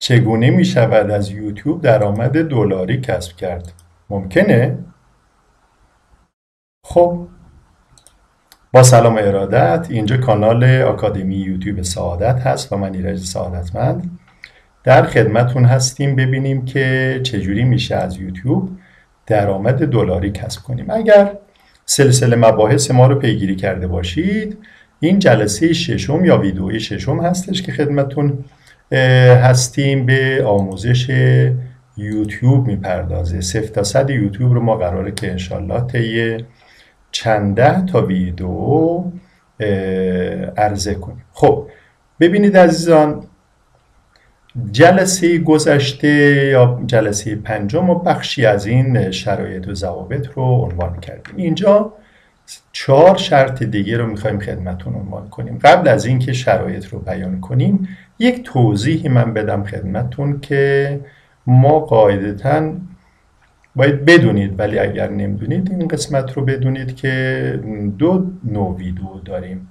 چگونه می شود از یوتیوب درآمد دلاری کسب کرد؟ ممکنه؟ خب، با سلام و ارادت، اینجا کانال آکادمی یوتیوب سعادت هست و من ایرج سعادتمند در خدمتون هستیم. ببینیم که چجوری میشه از یوتیوب درآمد دلاری کسب کنیم. اگر سلسله مباحث ما رو پیگیری کرده باشید، این جلسه ششم یا ویدئوی ششم هستش که خدمتون هستیم. به آموزش یوتیوب میپردازه. 0 تا 100 یوتیوب رو ما قراره که انشالله طی چند ده تا ویدئو عرضه کنیم. خب ببینید عزیزان، جلسه گذشته یا جلسه پنجم و بخشی از این شرایط و ضوابط رو عنوان کردیم. اینجا 4 شرط دیگه رو میخوایم خدمتون عنوان کنیم. قبل از اینکه شرایط رو بیان کنیم، یک توضیحی من بدم خدمتون که ما قاعدتاً باید بدونید، ولی اگر نمیدونید این قسمت رو بدونید که 2 نوع ویدئو داریم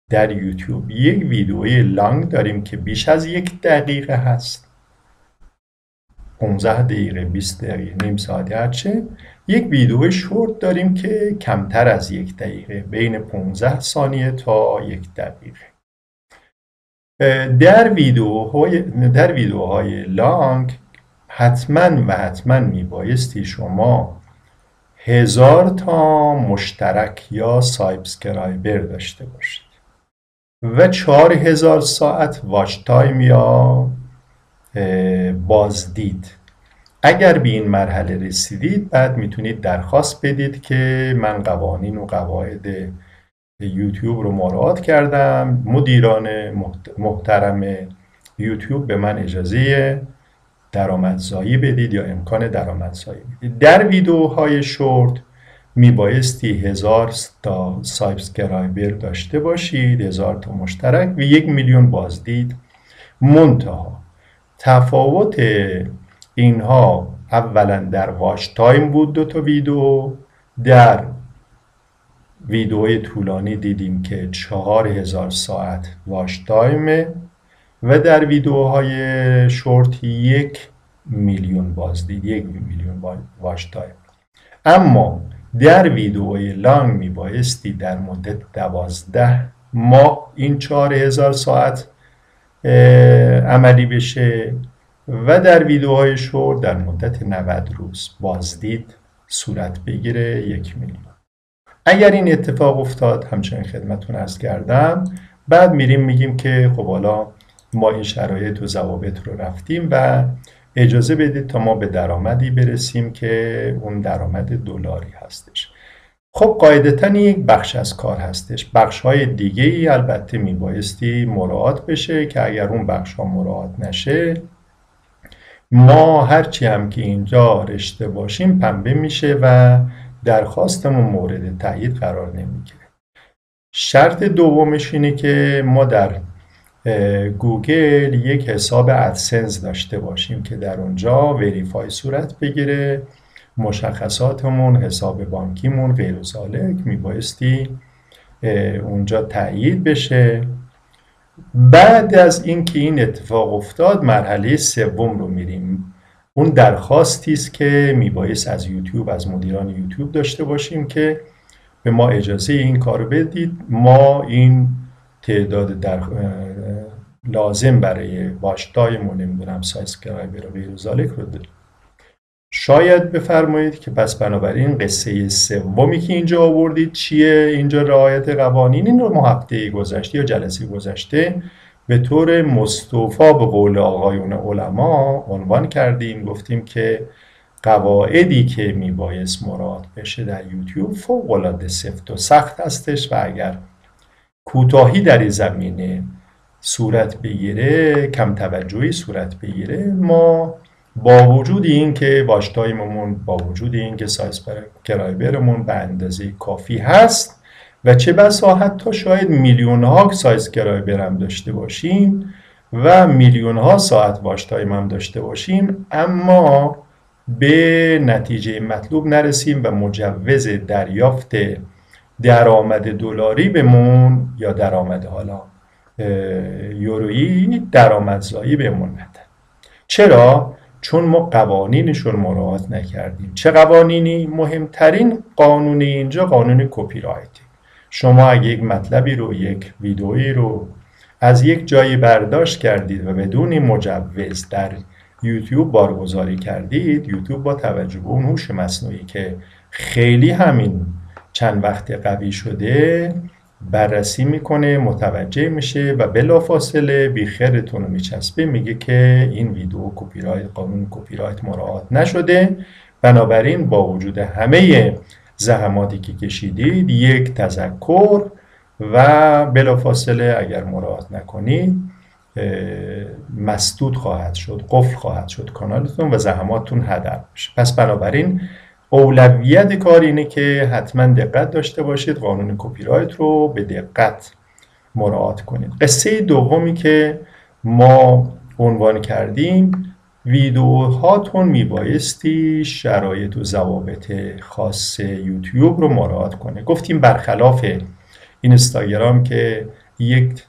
در یوتیوب. یک ویدئوی لانگ داریم که بیش از 1 دقیقه هست، 15 دقیقه، 20 دقیقه، نیم ساعت، هرچه. یک ویدئوی شورت داریم که کمتر از 1 دقیقه، بین 15 ثانیه تا 1 دقیقه. در ویدئوهای لانگ حتما میبایستی شما 1000 تا مشترک یا سابسکرایبر داشته باشید و 4000 ساعت واچ تایم یا بازدید. اگر به این مرحله رسیدید، بعد میتونید درخواست بدید که من قوانین و قواعد یوتیوب رو مراعات کردم، مدیران محترم یوتیوب به من اجازه درآمدزایی بدید یا امکان درآمدزایی بدید. در ویدئوهای شورت میبایستی 1000 تا سابسکرایبر داشته باشید، 1000 تا مشترک و 1 میلیون بازدید. منتها تفاوت اینها اولا در واچ تایم بود. 2 تا ویدئو در ویدئوی طولانی دیدیم که 4000 ساعت واچ تایمه و در ویدئوهای شورت 1 میلیون بازدید، 1 میلیون واچ تایم. اما در ویدئوی لانگ میبایستی در مدت 12 ماه این 4000 ساعت عملی بشه و در ویدئوهای شورت در مدت 90 روز بازدید صورت بگیره 1 میلیون. اگر این اتفاق افتاد، همچنین خدمتتون عرض کردم، بعد میگیم که خب حالا ما این شرایط و ضوابط رو رفتیم و اجازه بدید تا ما به درآمدی برسیم که اون درآمد دلاری هستش. خب قاعدتاً یک بخش از کار هستش. بخش‌های دیگه‌ای البته میبایستی مراعات بشه که اگر اون بخش‌ها مراعات نشه، ما هرچی هم که اینجا رشته باشیم پنبه میشه و درخواستمون مورد تایید قرار نمیگیره. شرط دومش اینه که ما در گوگل یک حساب ادسنس داشته باشیم که در اونجا وریفای صورت بگیره، مشخصاتمون، حساب بانکیمون، غیر ذالک میبایستی اونجا تایید بشه. بعد از اینکه این اتفاق افتاد، مرحله سوم رو میریم. اون درخواستی است که میبایست از یوتیوب، از مدیران یوتیوب داشته باشیم که به ما اجازه این کارو بدید، ما این تعداد لازم برای واچ تایم و نمیدونم سابسکرایبر و غیر ذالک رو داریم. شاید بفرمایید که پس بنابراین قصه سومی که اینجا آوردید چیه؟ اینجا رعایت قوانین. این رو ما هفته گذشته یا جلسه گذشته به طور مستوفی به قول آقایون علما عنوان کردیم. گفتیم که قواعدی که میبایست مراعات بشه در یوتیوب فوق‌العاده سفت و سخت هستش و اگر کوتاهی در این زمینه صورت بگیره، کم توجهی صورت بگیره، ما با وجود این که واچ تایممون، با وجود این که سابسکرایبرمون به اندازه کافی هست و چه بسا حتی شاید میلیون ها سابسکرایبر هم داشته باشیم و میلیون ها ساعت واچ تایم هم داشته باشیم، اما به نتیجه مطلوب نرسیم و مجوز دریافت درآمد دلاری بمون یا درآمد حالا یورویی درآمدزایی بمون نده. چرا؟ چون ما قوانینشون رو مراعات نکردیم. چه قوانینی؟ مهمترین قانون اینجا قانون کپی رایت. شما اگه یک مطلبی رو، یک ویدئویی رو از یک جایی برداشت کردید و بدون مجوز در یوتیوب بارگذاری کردید، یوتیوب با توجه به اون هوش مصنوعی که خیلی همین چند وقت قوی شده بررسی میکنه، متوجه میشه و بلافاصله بیخیرتون رو میچسبه، میگه که این ویدیو کپی رایت، قانون کپی رایت مراعات نشده. بنابراین با وجود همه زحماتی که کشیدید، یک تذکر و بلافاصله اگر مراعات نکنید مسدود خواهد شد، قفل خواهد شد کانالتون و زحماتتون هدر میشه. پس بنابراین اولویت کار اینه که حتما دقت داشته باشید، قانون کپی رایت رو به دقت مراعات کنید. قصه دومی که ما عنوان کردیم، ویدیوهاتون میبایستی شرایط و ضوابط خاص یوتیوب رو مراعات کنه. گفتیم برخلاف اینستاگرام که یک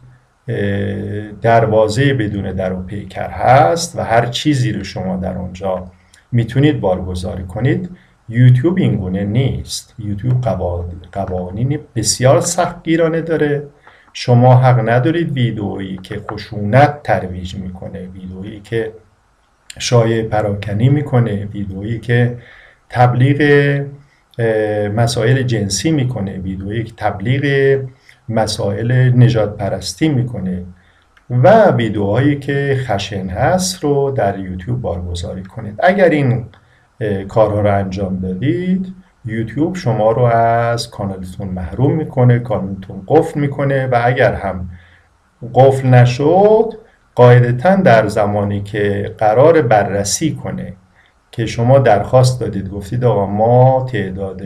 دروازه بدون در و پیکر هست و هر چیزی رو شما در اونجا میتونید بارگذاری کنید، یوتیوب اینگونه نیست. یوتیوب قوانین بسیار سختگیرانه داره. شما حق ندارید ویدئویی که خشونت ترویج میکنه، ویدئویی که شایعه پراکنی میکنه، ویدئویی که تبلیغ مسائل جنسی میکنه، ویدئویی که تبلیغ مسائل نژاد پرستی میکنه و ویدئوهایی که خشن هست رو در یوتیوب بارگذاری کنید. اگر این کارها رو انجام دادید، یوتیوب شما رو از کانالتون محروم میکنه، کانالتون قفل میکنه و اگر هم قفل نشد، قاعدتاً در زمانی که قرار بررسی کنه که شما درخواست دادید، گفتید آقا ما تعداد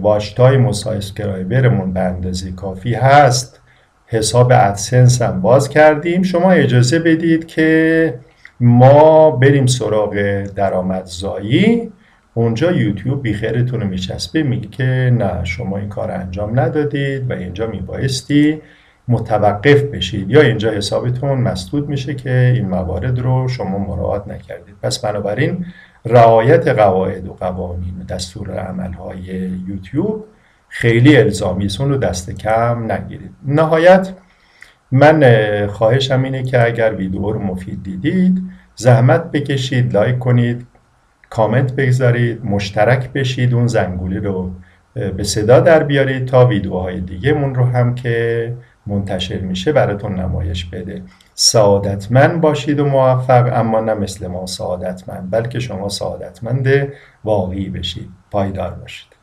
واچ تایم و سابسکرایبرمون به اندازه کافی هست، حساب ادسنس هم باز کردیم، شما اجازه بدید که ما بریم سراغ درآمدزایی. اونجا یوتیوب بیخیرتون رو میچسبه، میگه که نه شما این کار انجام ندادید و اینجا میبایستی متوقف بشید یا اینجا حسابتون مسدود میشه که این موارد رو شما مراعات نکردید. پس بنابراین رعایت قواعد و قوانین و دستورالعمل‌های یوتیوب خیلی الزامی است، اون رو دست کم نگیرید. نهایت من خواهشم اینه که اگر ویدیو رو مفید دیدید، زحمت بکشید، لایک کنید، کامنت بگذارید، مشترک بشید، اون زنگوله رو به صدا در بیارید تا ویدیوهای دیگه مون رو هم که منتشر میشه براتون نمایش بده. سعادتمند باشید و موفق، اما نه مثل ما سعادتمند، بلکه شما سعادتمند واقعی بشید. پایدار باشید.